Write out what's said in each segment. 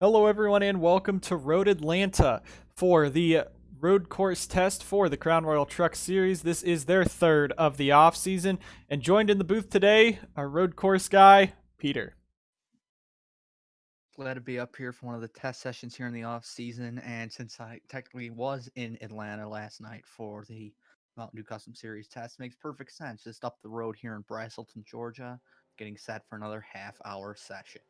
Hello, everyone, and welcome to Road Atlanta for the road course test for the Crown Royal Truck Series. This is their third of the off season, and joined in the booth today, our road course guy, Peter. Glad to be up here for one of the test sessions here in the off season, and since I technically was in Atlanta last night for the Mountain Dew Custom Series test, makes perfect sense. Just up the road here in Braselton, Georgia, getting set for another half-hour session.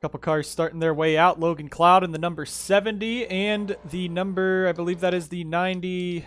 Couple cars starting their way out. Logan Cloud in the number 70 and the number, I believe that is the 90.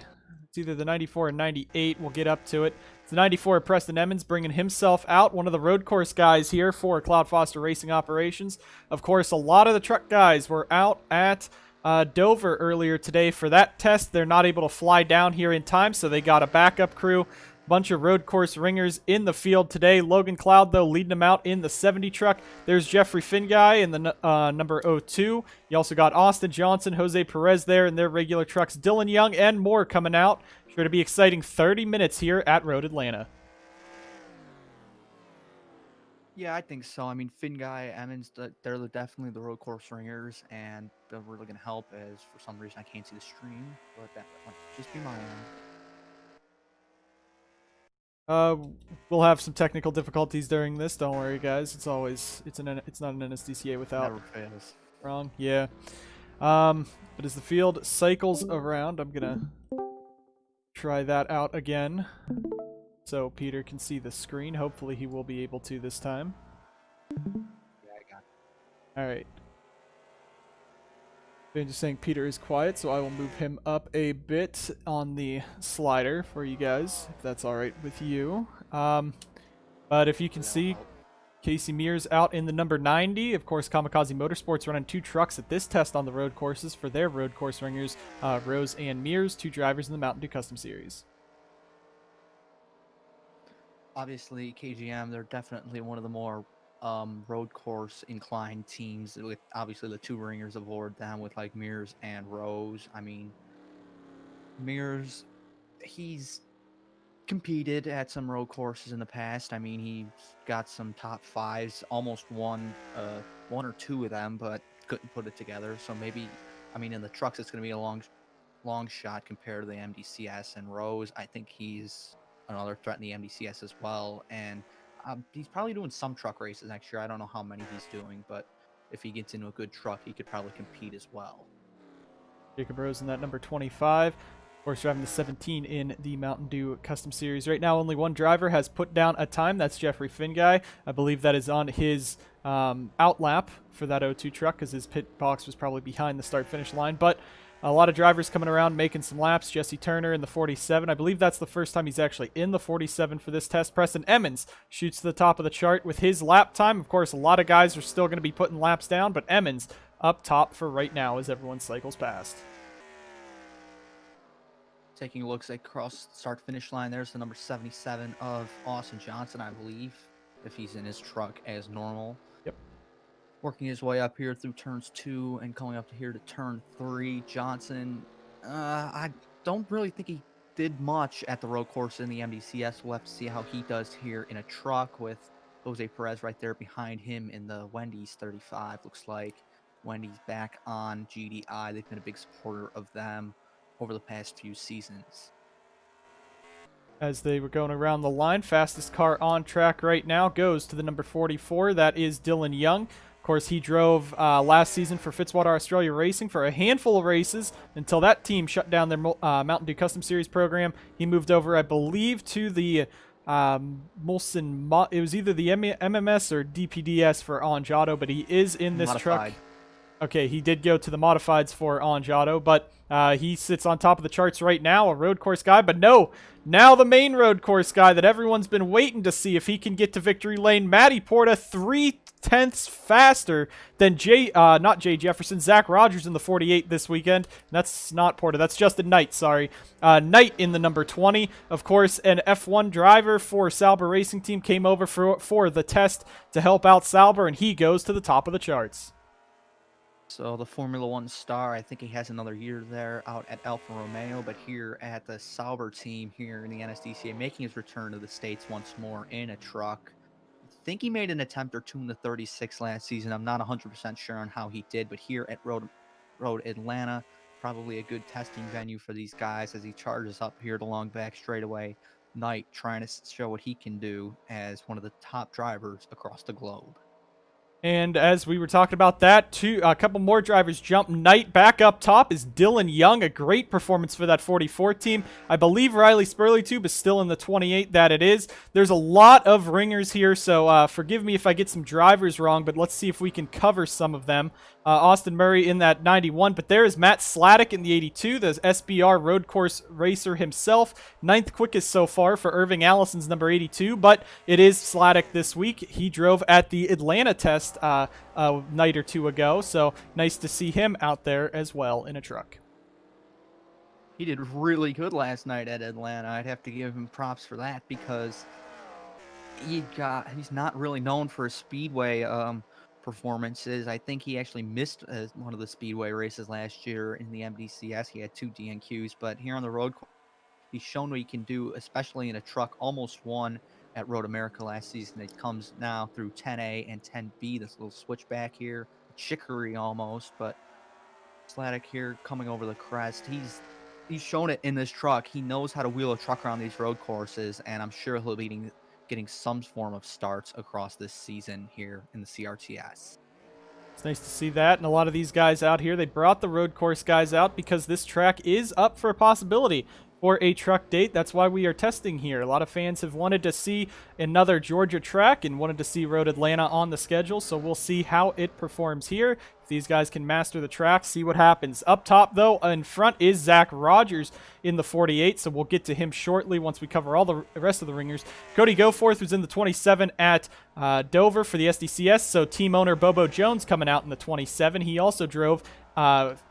It's either the 94 or 98. We'll get up to it. It's the 94, Preston Emmons, bringing himself out. One of the road course guys here for Cloud Foster Racing Operations. Of course, a lot of the truck guys were out at Dover earlier today for that test. They're not able to fly down here in time, so they got a backup crew. Bunch of road course ringers in the field today. Logan Cloud, though, leading them out in the 70 truck. There's Jeffrey Finguy in the number 02. You also got Austin Johnson, Jose Perez there in their regular trucks. Dylan Young and more coming out. Sure to be exciting 30 minutes here at Road Atlanta. Yeah, I think so. I mean, Finguy, Emmons, they're definitely the road course ringers, and they're really going to help as for some reason I can't see the stream, but that might just be my own. We'll have some technical difficulties during this. Don't worry, guys. It's not an NSDCA without Never fails. wrong. Yeah. But as the field cycles around, I'm gonna try that out again, so Peter can see the screen. Hopefully, he will be able to this time. Yeah, I got it. All right. I'm just saying Peter is quiet, so I will move him up a bit on the slider for you guys, if that's all right with you. But if you can see, Casey Mears out in the number 90. Of course, Kamikaze Motorsports running two trucks at this test on the road courses for their road course ringers, Rose and Mears, two drivers in the Mountain Dew Custom Series. Obviously, KGM, they're definitely one of the more road course inclined teams, with obviously the two ringers aboard them with like Mears and Rose. I mean, Mears, he's competed at some road courses in the past. I mean, he's got some top fives, almost won one or two of them, but couldn't put it together. So maybe, I mean, in the trucks, it's going to be a long shot compared to the MDCS. And Rose, I think he's another threat in the MDCS as well. And he's probably doing some truck races next year. I don't know how many he's doing, but if he gets into a good truck, he could probably compete as well. Jacob Rose in that number 25. Of course, driving the 17 in the Mountain Dew Custom Series. Right now, only one driver has put down a time. That's Jeffrey Finguy. I believe that is on his out lap for that 02 truck, because his pit box was probably behind the start-finish line. But a lot of drivers coming around making some laps. Jesse Turner in the 47. I believe that's the first time he's actually in the 47 for this test. Preston Emmons shoots to the top of the chart with his lap time. Of course, a lot of guys are still going to be putting laps down, but Emmons up top for right now as everyone cycles past. Taking a look across the start-finish line, there's the number 77 of Austin Johnson, I believe, if he's in his truck as normal. Yep. Working his way up here through turns 2 and coming up to here to turn 3. Johnson, I don't really think he did much at the road course in the MDCS. We'll have to see how he does here in a truck with Jose Perez right there behind him in the Wendy's 35, looks like. Wendy's back on GDI. They've been a big supporter of them over the past few seasons. As they were going around the line, fastest car on track right now goes to the number 44. That is Dylan Young. Of course, he drove last season for Fitzwater Australia Racing for a handful of races until that team shut down their Mountain Dew Custom Series program. He moved over, I believe, to the Molson. It was either the MMS or DPDS for Anjato, but he is in this Modified. truck. Okay, he did go to the modifieds for Anjato, but he sits on top of the charts right now, a road course guy. But no, now the main road course guy that everyone's been waiting to see if he can get to victory lane. Matty Porta 3/10 faster than not Jay Jefferson, Zach Rogers in the 48 this weekend. That's not Porta, that's Justin Knight, sorry. Knight in the number 20. Of course, an F1 driver for Sauber Racing Team came over for the test to help out Sauber, and he goes to the top of the charts. So the Formula One star, I think he has another year there out at Alfa Romeo, but here at the Sauber team here in the NSDCA, making his return to the States once more in a truck. think he made an attempt or two in the 36 last season. I'm not 100% sure on how he did, but here at Road Atlanta, probably a good testing venue for these guys as he charges up here the long back straightaway. Knight trying to show what he can do as one of the top drivers across the globe. And as we were talking about that, a couple more drivers jump. Knight back up top is Dylan Young. A great performance for that 44 team. I believe Riley Spurleytube is still in the 28 that it is. There's a lot of ringers here, so forgive me if I get some drivers wrong, but let's see if we can cover some of them. Austin Murray in that 91, but there is Matt Sladek in the 82, the SBR road course racer himself. 9th quickest so far for Irving Allison's number 82, but it is Sladek this week. He drove at the Atlanta test a night or two ago, so nice to see him out there as well in a truck. He did really good last night at Atlanta. I'd have to give him props for that because he's not really known for his speedway performances. I think he actually missed one of the speedway races last year in the NSDCA. He had 2 DNQs, but here on the road, he's shown what he can do, especially in a truck. Almost won at Road America last season. It comes now through 10A and 10B, this little switchback here, chicory almost, but Sladek here coming over the crest. He's shown it in this truck. He knows how to wheel a truck around these road courses, and I'm sure he'll be getting some form of starts across this season here in the CRTS. It's nice to see that, and a lot of these guys out here, they brought the road course guys out because this track is up for a possibility for a truck date. That's why we are testing here. A lot of fans have wanted to see another Georgia track and wanted to see Road Atlanta on the schedule, so we'll see how it performs here. If these guys can master the track, see what happens. Up top, though, in front is Zach Rogers in the 48, so we'll get to him shortly once we cover all the rest of the ringers. Cody Goforth was in the 27 at Dover for the SDCS, so team owner Bobo Jones coming out in the 27. He also drove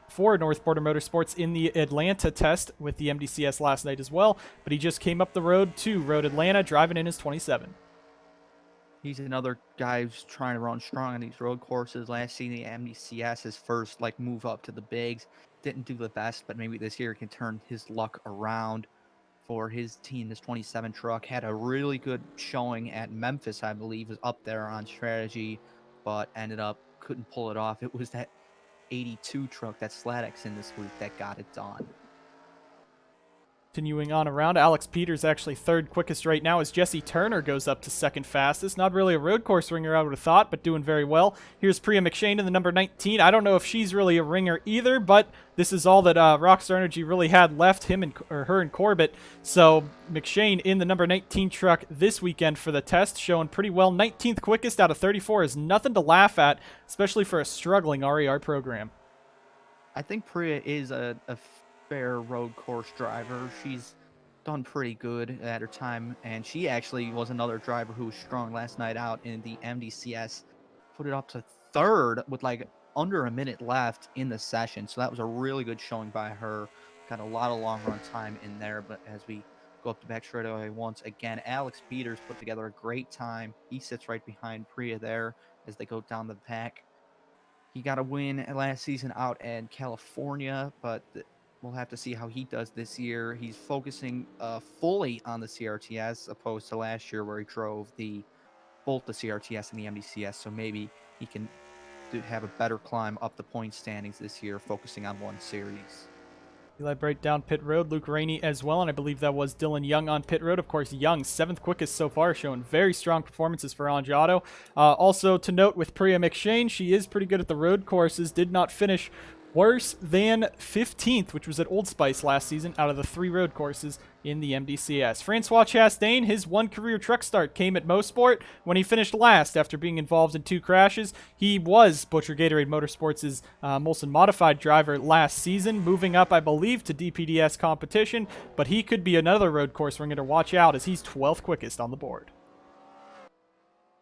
for North Border Motorsports in the Atlanta test with the MDCS last night as well, but he just came up the road to Road Atlanta driving in his 27. He's another guy who's trying to run strong on these road courses. Last season, the MDCS, his first move up to the bigs, didn't do the best, but maybe this year can turn his luck around for his team. This 27 truck had a really good showing at Memphis, I believe, was up there on strategy, but ended up couldn't pull it off. It was that 82 truck that Sladek's in this week that got it done. Continuing on around, Alex Peters actually 3rd quickest right now as Jesse Turner goes up to 2nd fastest. Not really a road course ringer, I would have thought, but doing very well. Here's Priya McShane in the number 19. I don't know if she's really a ringer either, but this is all that Rockstar Energy really had left, her and Corbett. So McShane in the number 19 truck this weekend for the test, showing pretty well. 19th quickest out of 34 is nothing to laugh at, especially for a struggling RER program. I think Priya is a fair road course driver. She's done pretty good at her time, and she actually was another driver who was strong last night out in the MDCS. Put it up to 3rd with under a minute left in the session, so that was a really good showing by her. Got a lot of long run time in there, but as we go up the back straightaway once again, Alex Peters put together a great time. He sits right behind Priya there as they go down the pack. He got a win last season out in California, but we'll have to see how he does this year. He's focusing fully on the CRTS, opposed to last year where he drove both the CRTS and the MDCS. So maybe he can have a better climb up the point standings this year, focusing on one series. Eli Bright down pit road, Luke Rainey as well, and I believe that was Dylan Young on pit road. Of course, Young, 7th quickest so far, showing very strong performances for Anj Auto. Also to note with Priya McShane, she is pretty good at the road courses, did not finish worse than 15th, which was at Old Spice last season, out of the 3 road courses in the MDCS. Francois Chastain, his one career truck start came at Mosport when he finished last after being involved in 2 crashes. He was Butcher Gatorade Motorsports' Molson Modified driver last season, moving up, I believe, to DPDS competition, but he could be another road course ringer to watch out as he's 12th quickest on the board.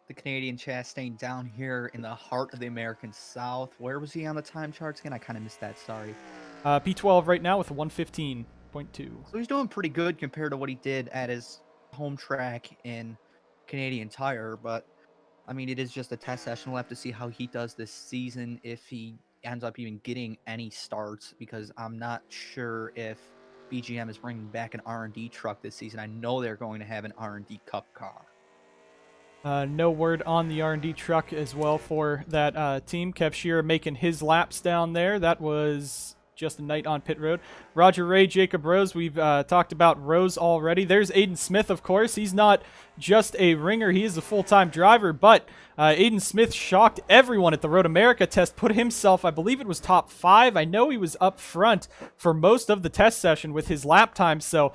The Canadian Chastain down here in the heart of the American South. Where was he on the time charts again? I kind of missed that, sorry. P12 right now with a 115.2. So he's doing pretty good compared to what he did at his home track in Canadian Tire, but I mean, it is just a test session. We'll have to see how he does this season, if he ends up even getting any starts, because I'm not sure if BGM is bringing back an R&D truck this season. I know they're going to have an R&D Cup car. No word on the R&D truck as well for that team. Kev Shearer making his laps down there. That was Justin Knight on pit road. Roger Ray, Jacob Rose. We've talked about Rose already. There's Aiden Smith, of course. He's not just a ringer. He is a full-time driver, but Aiden Smith shocked everyone at the Road America test, put himself, I believe it was top 5. I know he was up front for most of the test session with his lap time, so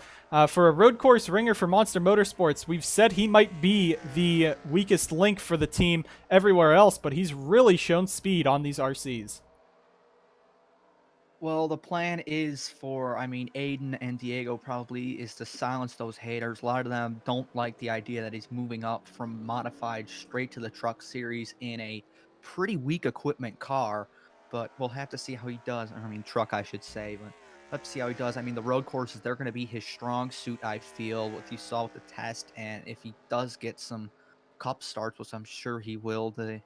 for a road course ringer for Monster Motorsports, we've said he might be the weakest link for the team everywhere else, but he's really shown speed on these RCs. Well, the plan is for, I mean, Aiden and Diego probably is to silence those haters. A lot of them don't like the idea that he's moving up from modified straight to the truck series in a pretty weak equipment car, but we'll have to see how he does. I mean, truck, I should say, but let's see how he does. I mean, the road courses, they're going to be his strong suit, I feel, what you saw with the test, and if he does get some cup starts, which I'm sure he will, the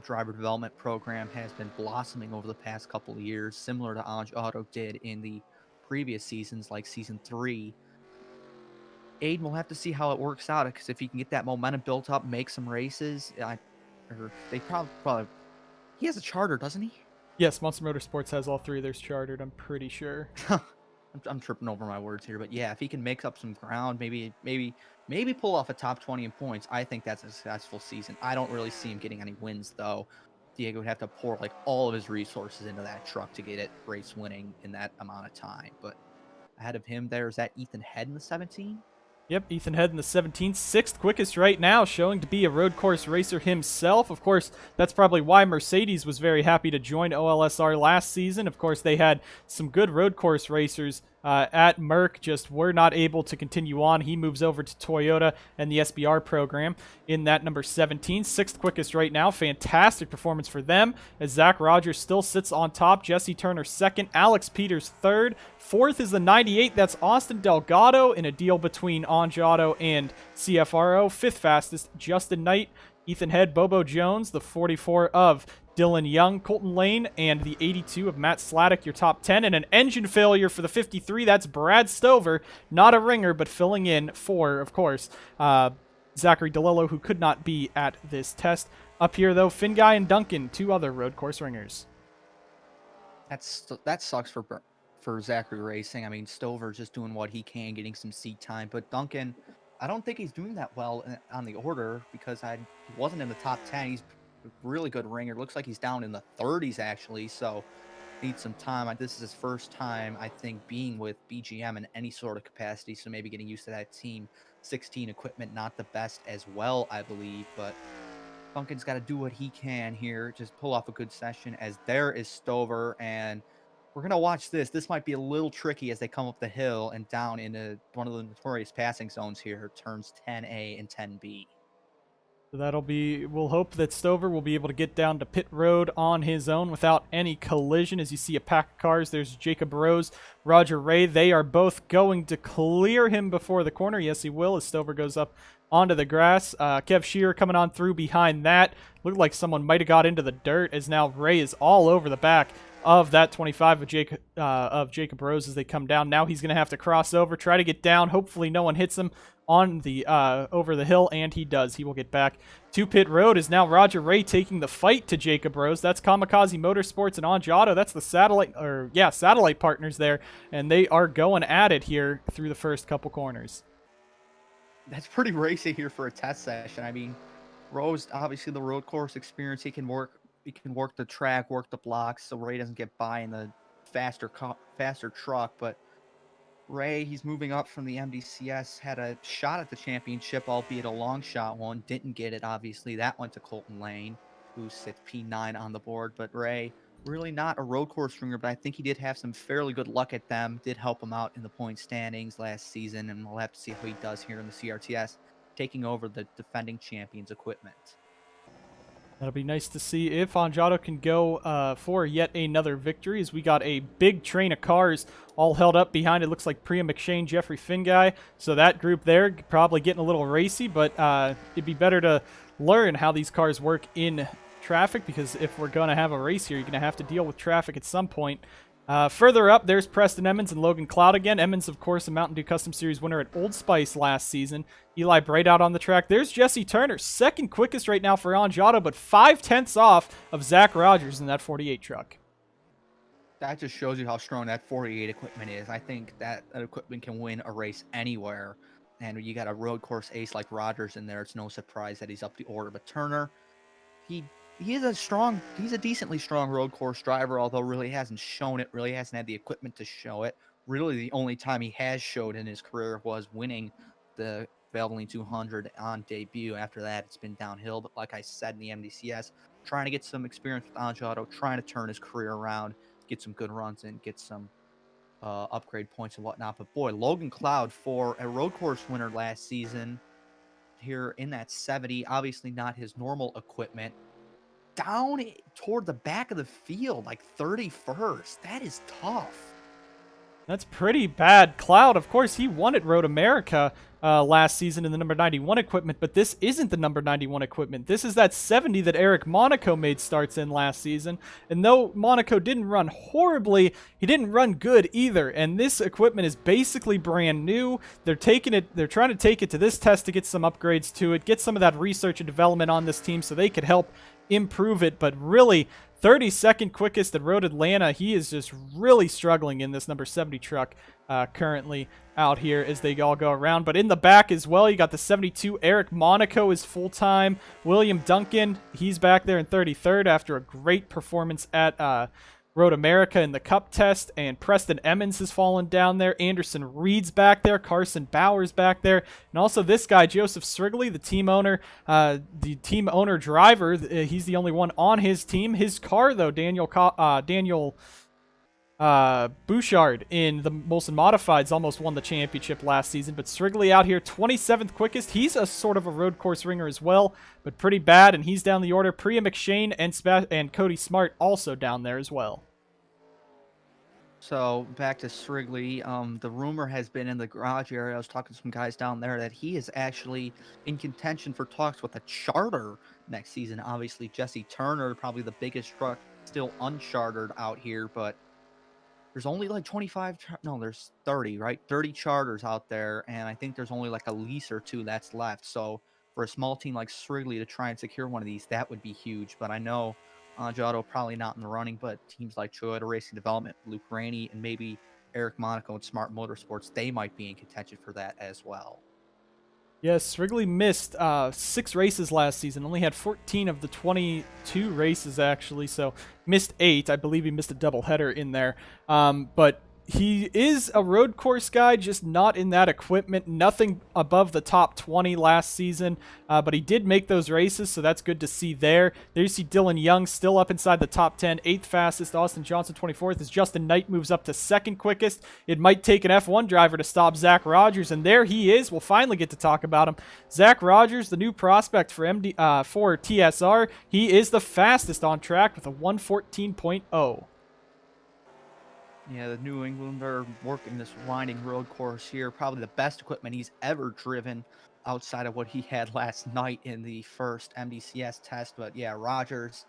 driver development program has been blossoming over the past couple of years, similar to Anj Auto did in the previous seasons, like season 3. Aiden will have to see how it works out, because if he can get that momentum built up, make some races, or they probably he has a charter, doesn't he? Yes, Monster Motorsports has all 3 of theirs chartered, I'm pretty sure. I'm tripping over my words here, but yeah, if he can make up some ground, maybe pull off a top 20 in points, I think that's a successful season. I don't really see him getting any wins, though. Diego would have to pour like all of his resources into that truck to get it race winning in that amount of time. But ahead of him, there is that Ethan Head in the 17. Yep, Ethan Head in the 17th, 6th quickest right now, showing to be a road course racer himself. Of course, that's probably why Mercedes was very happy to join OLSR last season. Of course, they had some good road course racers at Merck, just were not able to continue on. He moves over to Toyota and the SBR program in that number 17. 6th quickest right now. Fantastic performance for them, as Zach Rogers still sits on top. Jesse Turner 2nd. Alex Peters 3rd. 4th is the 98. That's Austin Delgado in a deal between Anj Auto and CFRO. 5th fastest, Justin Knight. Ethan Head, Bobo Jones, the 44 of Dylan Young, Colton Lane, and the 82 of Matt Sladek, your top 10. And an engine failure for the 53. That's Brad Stover, not a ringer, but filling in for, of course, Zachary DeLillo, who could not be at this test. Up here, though, Finguy and Duncan, 2 other road course ringers. That sucks for Zachary Racing. I mean, Stover just doing what he can, getting some seat time, but Duncan, I don't think he's doing that well on the order, because he wasn't in the top 10. He's a really good ringer. Looks like he's down in the 30s, actually, so needs some time. This is his first time, I think, being with BGM in any sort of capacity, so maybe getting used to that Team 16 equipment, not the best as well, I believe, but Duncan's got to do what he can here, just pull off a good session, as there is Stover, and we're going to watch this. This might be a little tricky as they come up the hill and down into one of the notorious passing zones here, turns 10A and 10B. So that'll be, we'll hope that Stover will be able to get down to pit road on his own without any collision. As you see a pack of cars, there's Jacob Rose, Roger Ray. They are both going to clear him before the corner. Yes, he will, as Stover goes up onto the grass. Kev Shearer coming on through behind that. Looked like someone might have got into the dirt, as now Ray is all over the back of that 25 of Jacob Rose as they come down. Now he's going to have to cross over, try to get down. Hopefully no one hits him on the over the hill, and he does. He will get back to pit road. Is now Roger Ray taking the fight to Jacob Rose. That's Kamikaze Motorsports and Anj Auto. That's the satellite partners there, and they are going at it here through the first couple corners. That's pretty racy here for a test session. I mean, Rose, obviously the road course experience, he can work the track, work the blocks, so Ray doesn't get by in the faster truck. But Ray, he's moving up from the NSDCA, had a shot at the championship, albeit a long shot one. Didn't get it, obviously. That went to Colton Lane, who sits P9 on the board. But Ray, really not a road course ringer, but I think he did have some fairly good luck at them. Did help him out in the point standings last season, and we'll have to see how he does here in the CRTS, taking over the defending champions equipment. That'll be nice to see if Anj Auto can go for yet another victory, as we got a big train of cars all held up behind. It looks like Priya McShane, Jeffrey Finguy. So that group there probably getting a little racy, but it'd be better to learn how these cars work in traffic, because if we're going to have a race here, you're going to have to deal with traffic at some point. Further up, there's Preston Emmons and Logan Cloud again. Emmons, of course, a Mountain Dew Custom Series winner at Old Spice last season. Eli Bright out on the track. There's Jesse Turner, second quickest right now for Angiato, but 5/10 off of Zach Rogers in that 48 truck. That just shows you how strong that 48 equipment is. I think that equipment can win a race anywhere. And when you got a road course ace like Rogers in there, it's no surprise that he's up the order. But Turner, he is he's a decently strong road course driver, although really hasn't shown it, really hasn't had the equipment to show it. Really, the only time he has showed in his career was winning the Valvoline 200 on debut. After that, it's been downhill. But like I said in the MDCS, trying to get some experience with Angiato, trying to turn his career around, get some good runs in, get some upgrade points and whatnot. But boy, Logan Cloud, for a road course winner last season, here in that 70, obviously not his normal equipment, down toward the back of the field, like 31st. That is tough. That's pretty bad. Cloud, of course, he won at Road America last season in the number 91 equipment, but this isn't the number 91 equipment. This is that 70 that Eric Monaco made starts in last season. And though Monaco didn't run horribly, he didn't run good either. And this equipment is basically brand new. They're trying to take it to this test to get some upgrades to it, get some of that research and development on this team so they could help improve it. But really, 32nd quickest at Road Atlanta. He is just really struggling in this number 70 truck currently out here as they all go around. But in the back as well, you got the 72. Eric Monaco is full-time. William Duncan, he's back there in 33rd after a great performance at Road America in the Cup test. And Preston Emmons has fallen down there. Anderson Reed's back there. Carson Bowers back there. And also this guy, Joseph Srigley, the team owner driver. He's the only one on his team. His car, though, Daniel Bouchard in the Molson Modifieds almost won the championship last season. But Srigley out here, 27th quickest. He's a sort of a road course ringer as well, but pretty bad. And he's down the order. Priya McShane and Cody Smart also down there as well. So back to Srigley, the rumor has been in the garage area, I was talking to some guys down there, that he is actually in contention for talks with a charter next season. Obviously, Jesse Turner, probably the biggest truck still unchartered out here, but there's only like 25, no, there's 30, right? 30 charters out there, and I think there's only like a lease or two that's left. So for a small team like Srigley to try and secure one of these, that would be huge. But I know Angiato probably not in the running, but teams like Toyota Racing Development, Luke Rainey, and maybe Eric Monaco and Smart Motorsports, they might be in contention for that as well. Yes, Wrigley missed 6 races last season. Only had 14 of the 22 races, actually, so missed 8. I believe he missed a doubleheader in there. But he is a road course guy, just not in that equipment. Nothing above the top 20 last season, but he did make those races, so that's good to see there. There you see Dylan Young still up inside the top 10, 8th fastest. Austin Johnson, 24th, as Justin Knight moves up to 2nd quickest. It might take an F1 driver to stop Zach Rogers, and there he is. We'll finally get to talk about him. Zach Rogers, the new prospect for for TSR. He is the fastest on track with a 1:14.0. Yeah, the New Englander working this winding road course here. Probably the best equipment he's ever driven outside of what he had last night in the first MDCS test. But yeah, Rogers,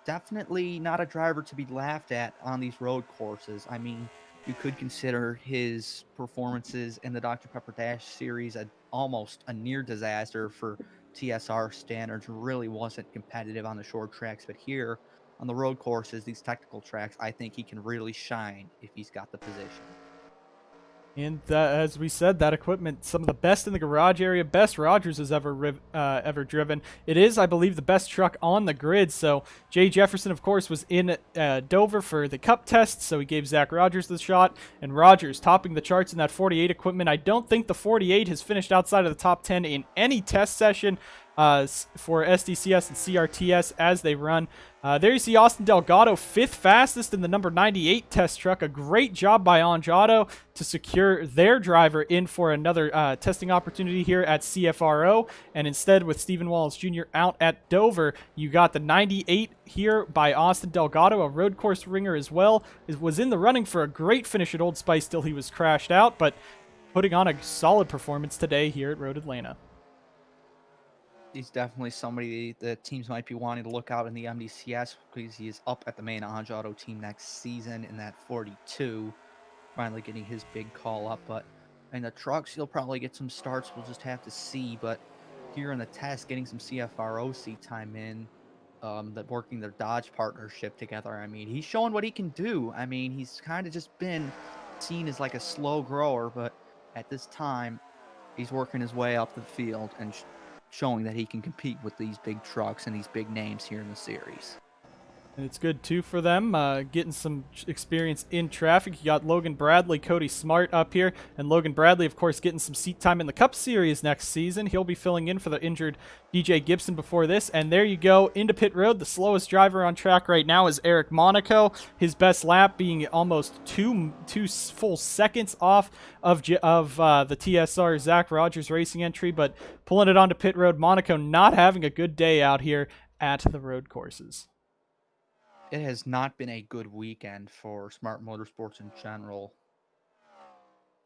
definitely not a driver to be laughed at on these road courses. I mean, you could consider his performances in the Dr. Pepper Dash series almost a near disaster for TSR standards. Really wasn't competitive on the short tracks, but here on the road courses, these technical tracks, I think he can really shine if he's got the position. And as we said, that equipment, some of the best in the garage area, best Rogers has ever driven. It is, I believe, the best truck on the grid. So Jay Jefferson, of course, was in Dover for the Cup test, so he gave Zach Rogers the shot. And Rogers topping the charts in that 48 equipment. I don't think the 48 has finished outside of the top 10 in any test session for SDCS and CRTS as they run. There you see Austin Delgado, 5th fastest in the number 98 test truck. A great job by Angiato to secure their driver in for another testing opportunity here at CFRO. And instead, with Stephen Wallace Jr. out at Dover, you got the 98 here by Austin Delgado, a road course ringer as well. Was in the running for a great finish at Old Spice till he was crashed out, but putting on a solid performance today here at Road Atlanta. He's definitely somebody that teams might be wanting to look out in the MDCS because he is up at the main Anj Auto team next season in that 42. Finally getting his big call up. But in the trucks, he'll probably get some starts. We'll just have to see. But here in the test, getting some CFROC time in, that working their Dodge partnership together. I mean, he's showing what he can do. I mean, he's kind of just been seen as like a slow grower, but at this time, he's working his way up the field and showing that he can compete with these big trucks and these big names here in the series. And it's good, too, for them, getting some experience in traffic. You got Logan Bradley, Cody Smart up here. And Logan Bradley, of course, getting some seat time in the Cup Series next season. He'll be filling in for the injured DJ Gibson before this. And there you go, into pit road. The slowest driver on track right now is Eric Monaco. His best lap being almost two full seconds off of the TSR Zach Rogers Racing entry. But pulling it onto pit road, Monaco not having a good day out here at the road courses. It has not been a good weekend for Smart Motorsports in general.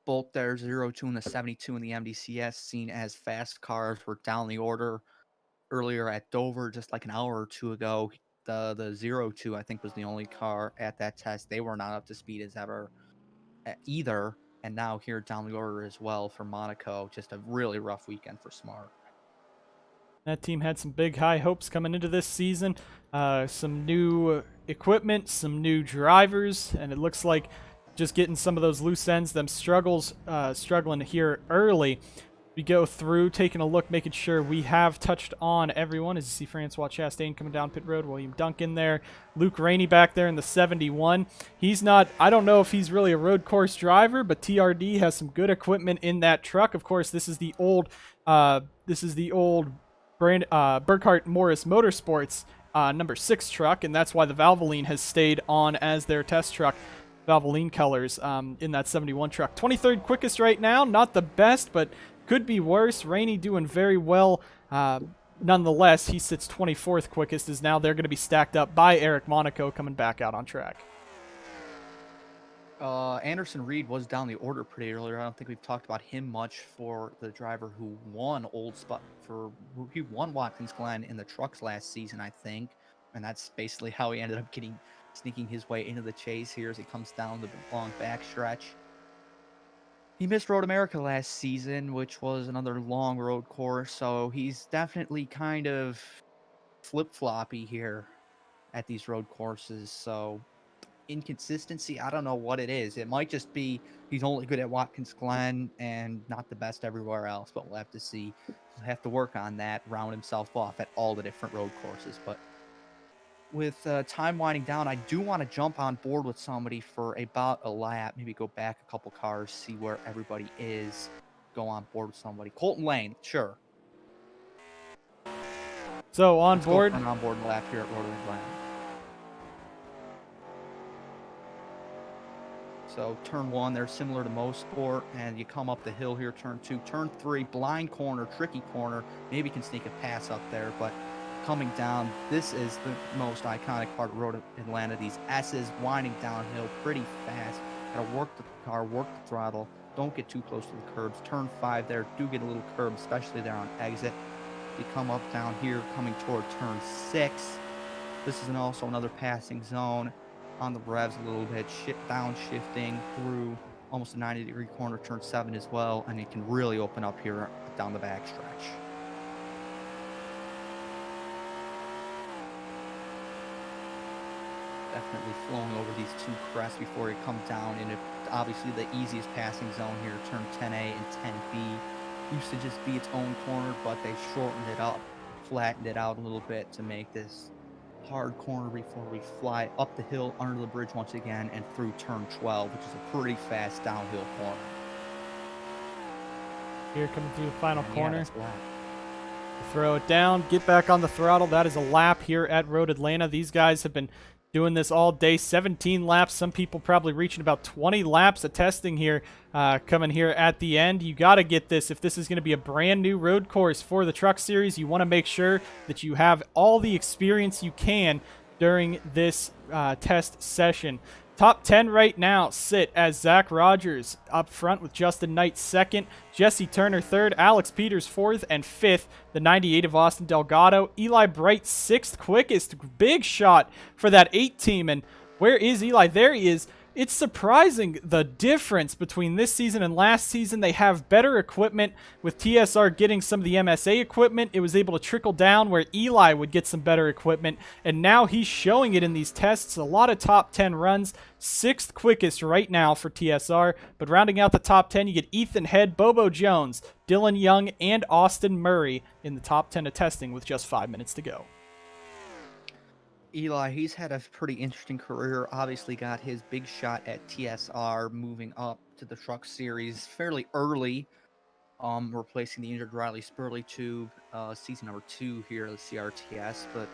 Both their 02 and the 72 in the MDCS, seen as fast cars, were down the order earlier at Dover just like an hour or two ago. The 02, I think, was the only car at that test. They were not up to speed as ever either. And now here down the order as well for Monaco. Just a really rough weekend for Smart. That team had some big high hopes coming into this season. Some new equipment, some new drivers, and it looks like just getting some of those loose ends, them struggling here early. We go through, taking a look, making sure we have touched on everyone. As you see Francois Chastain coming down pit road, William Duncan there, Luke Rainey back there in the 71. He's not, I don't know if he's really a road course driver, but TRD has some good equipment in that truck. Of course, this is the old Burkhart Morris Motorsports number 6 truck, and that's why the Valvoline has stayed on as their test truck. Valvoline colors in that 71 truck. 23rd quickest right now, not the best, but could be worse. Rainey doing very well. Nonetheless, he sits 24th quickest, as now they're going to be stacked up by Eric Monaco coming back out on track. Anderson Reed was down the order pretty earlier. I don't think we've talked about him much for the driver who won he won Watkins Glen in the trucks last season, I think. And that's basically how he ended up sneaking his way into the chase here as he comes down the long backstretch. He missed Road America last season, which was another long road course. So he's definitely kind of flip-floppy here at these road courses. So inconsistency, I don't know what it is. It might just be he's only good at Watkins Glen and not the best everywhere else, but we'll have to see. He'll have to work on that, round himself off at all the different road courses. But with time winding down, I do want to jump on board with somebody for about a lap, maybe go back a couple cars, see where everybody is, go on board with somebody. Colton Lane, sure. So Let's go on board lap here at Rotary Glen. So turn 1, they're similar to most sport, and you come up the hill here, turn 2. Turn 3, blind corner, tricky corner. Maybe can sneak a pass up there, but coming down, this is the most iconic part of Road Atlanta. These S's winding downhill pretty fast. Gotta work the car, work the throttle. Don't get too close to the curbs. Turn 5 there, do get a little curb, especially there on exit. You come up down here, coming toward turn 6. This is also another passing zone. On the revs a little bit, downshifting through almost a 90-degree corner, turn 7 as well, and it can really open up here down the backstretch. Definitely flowing over these 2 crests before you come down into obviously the easiest passing zone here, turn 10A and 10B. Used to just be its own corner, but they shortened it up, flattened it out a little bit to make this hard corner before we fly up the hill, under the bridge once again, and through turn 12, which is a pretty fast downhill corner. Here coming through the final corner. Yeah, throw it down, get back on the throttle. That is a lap here at Road Atlanta. These guys have been doing this all day, 17 laps. Some people probably reaching about 20 laps of testing here, coming here at the end. You got to get this. If this is going to be a brand new road course for the Truck Series, you want to make sure that you have all the experience you can during this test session. Top 10 right now sit as Zach Rogers up front with Justin Knight second, Jesse Turner third, Alex Peters fourth, and fifth, the 98 of Austin Delgado. Eli Bright sixth quickest. Big shot for that 8 team. And where is Eli? There he is. It's surprising the difference between this season and last season. They have better equipment with TSR getting some of the MSA equipment. It was able to trickle down where Eli would get some better equipment, and now he's showing it in these tests. A lot of top 10 runs, 6th quickest right now for TSR, but rounding out the top 10, you get Ethan Head, Bobo Jones, Dylan Young, and Austin Murray in the top 10 of testing with just 5 minutes to go. Eli, he's had a pretty interesting career. Obviously got his big shot at TSR, moving up to the Truck Series fairly early, replacing the injured Riley Spurley tube, season number 2 here at the CRTS. But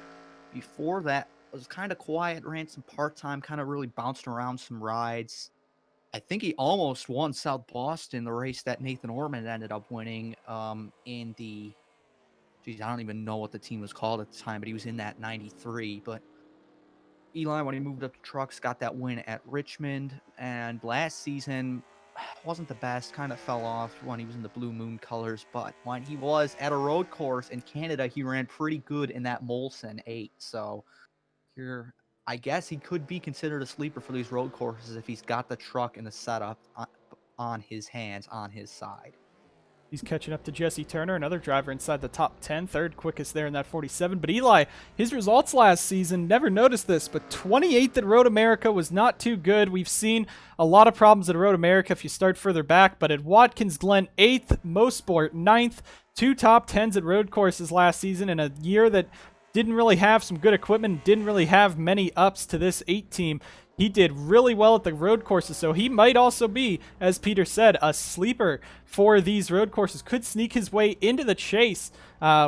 before that, it was kind of quiet, ran some part-time, kind of really bounced around some rides. I think he almost won South Boston, the race that Nathan Ormond ended up winning in the... Geez, I don't even know what the team was called at the time, but he was in that 93. But Eli, when he moved up to trucks, got that win at Richmond. And last season wasn't the best, kind of fell off when he was in the Blue Moon colors. But when he was at a road course in Canada, he ran pretty good in that Molson 8. So here, I guess he could be considered a sleeper for these road courses if he's got the truck and the setup on his hands, on his side. He's catching up to Jesse Turner, another driver inside the top 10, third quickest there in that 47. But Eli, his results last season, never noticed this, but 28th at Road America was not too good. We've seen a lot of problems at Road America if you start further back, but at Watkins Glen, 8th, Mosport, 9th, 2 top 10s at road courses last season in a year that didn't really have some good equipment, didn't really have many ups to this 8 team. He did really well at the road courses, so he might also be, as Peter said, a sleeper for these road courses. Could sneak his way into the chase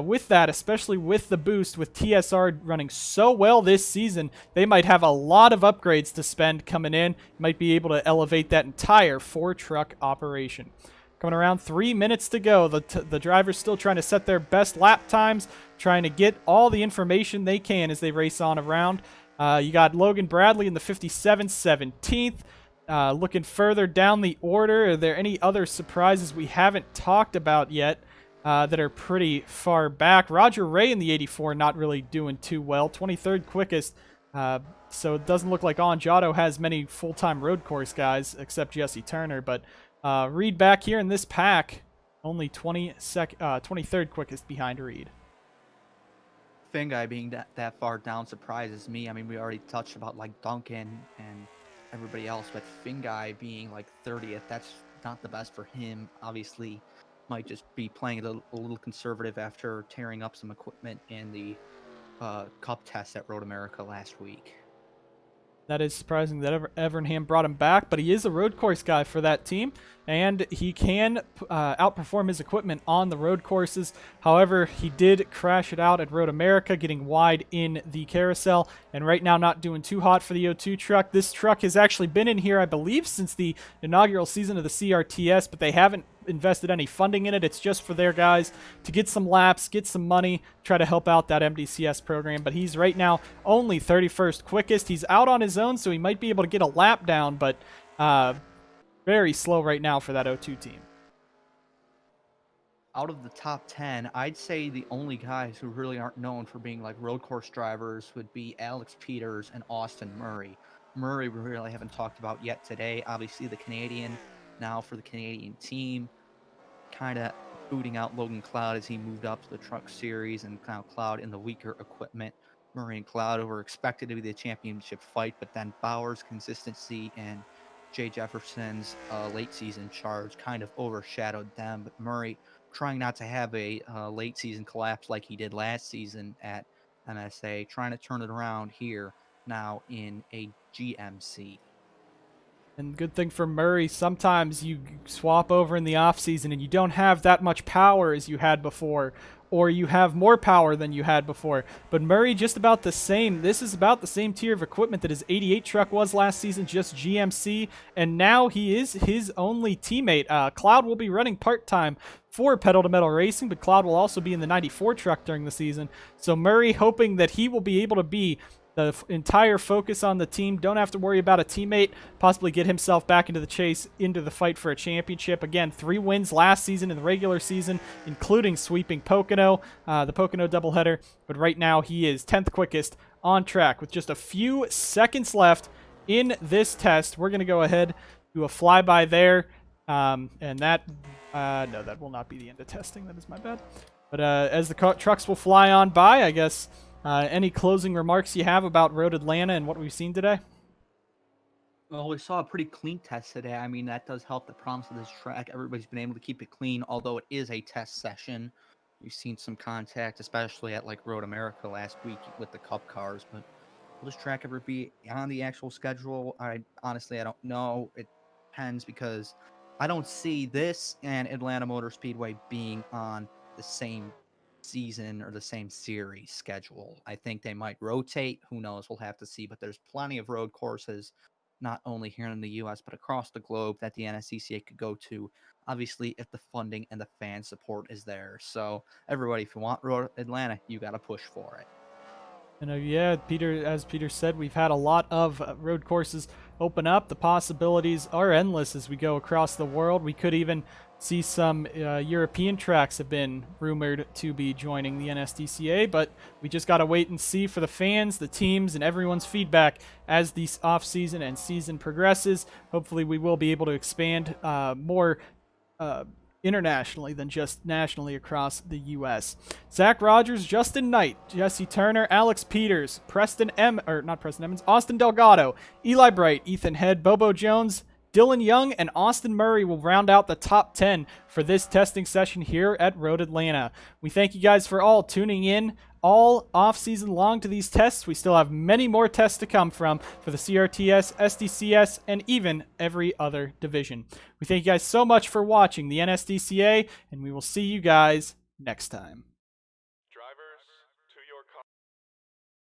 with that, especially with the boost, with TSR running so well this season. They might have a lot of upgrades to spend coming in. Might be able to elevate that entire 4-truck operation. Coming around 3 minutes to go. The drivers still trying to set their best lap times, trying to get all the information they can as they race on around. You got Logan Bradley in the 57, 17th. Looking further down the order, are there any other surprises we haven't talked about yet that are pretty far back? Roger Ray in the 84, not really doing too well. 23rd quickest. So it doesn't look like Anjato has many full-time road course guys except Jesse Turner. But Reed back here in this pack, only 23rd quickest behind Reed. Finn guy being that far down surprises me. I mean, we already touched about like Duncan and everybody else, but Finn guy being like 30th, that's not the best for him. Obviously, might just be playing a little conservative after tearing up some equipment in the Cup test at Road America last week. That is surprising that Evernham brought him back, but he is a road course guy for that team, and he can outperform his equipment on the road courses. However, he did crash it out at Road America, getting wide in the carousel, and right now not doing too hot for the O2 truck. This truck has actually been in here, I believe, since the inaugural season of the CRTS, but they haven't invested any funding in it. It's just for their guys to get some laps, get some money, try to help out that MDCS program. But he's right now only 31st quickest. He's out on his own, so he might be able to get a lap down, but very slow right now for that O2 team. Out of the top 10, I'd say the only guys who really aren't known for being like road course drivers would be Alex Peters and Austin Murray. Murray we really haven't talked about yet today. Obviously the Canadian now for the Canadian team, kind of booting out Logan Cloud as he moved up to the Truck Series, and now Cloud in the weaker equipment. Murray and Cloud were expected to be the championship fight, but then Bauer's consistency and Jay Jefferson's late season charge kind of overshadowed them. But Murray trying not to have a late season collapse like he did last season at MSA, trying to turn it around here now in a GMC. And good thing for Murray, sometimes you swap over in the offseason and you don't have that much power as you had before, or you have more power than you had before. But Murray just about the same. This is about the same tier of equipment that his 88 truck was last season, just GMC, and now he is his only teammate. Cloud will be running part-time for Pedal to Metal Racing, but Cloud will also be in the 94 truck during the season. So Murray hoping that he will be able to be the entire focus on the team. Don't have to worry about a teammate, possibly get himself back into the chase, into the fight for a championship. Again, 3 wins last season in the regular season, including sweeping Pocono, the Pocono doubleheader. But right now, he is 10th quickest on track with just a few seconds left in this test. We're going to go ahead, do a flyby there. And that, no, that will not be the end of testing. That is my bad. But as the trucks will fly on by, I guess, any closing remarks you have about Road Atlanta and what we've seen today? Well, we saw a pretty clean test today. I mean, that does help the promise of this track. Everybody's been able to keep it clean, although it is a test session. We've seen some contact, especially at like Road America last week with the Cup cars. But will this track ever be on the actual schedule? Honestly, I don't know. It depends, because I don't see this and Atlanta Motor Speedway being on the same season or the same series schedule. I think they might rotate. Who knows? We'll have to see. But there's plenty of road courses, not only here in the U.S., but across the globe, that the NSDCA could go to. Obviously, if the funding and the fan support is there. So, everybody, if you want Road Atlanta, you got to push for it. And yeah, Peter, as Peter said, we've had a lot of road courses open up. The possibilities are endless as we go across the world. We could even see some European tracks have been rumored to be joining the NSDCA, but we just got to wait and see for the fans, the teams, and everyone's feedback as the off-season and season progresses. Hopefully we will be able to expand more internationally than just nationally across the U.S. Zach Rogers, Justin Knight, Jesse Turner, Alex Peters, Austin Delgado, Eli Bright, Ethan Head, Bobo Jones, Dylan Young, and Austin Murray will round out the top 10 for this testing session here at Road Atlanta. We thank you guys for all tuning in all off-season long to these tests. We still have many more tests to come for the CRTS, SDCS, and even every other division. We thank you guys so much for watching the NSDCA, and we will see you guys next time.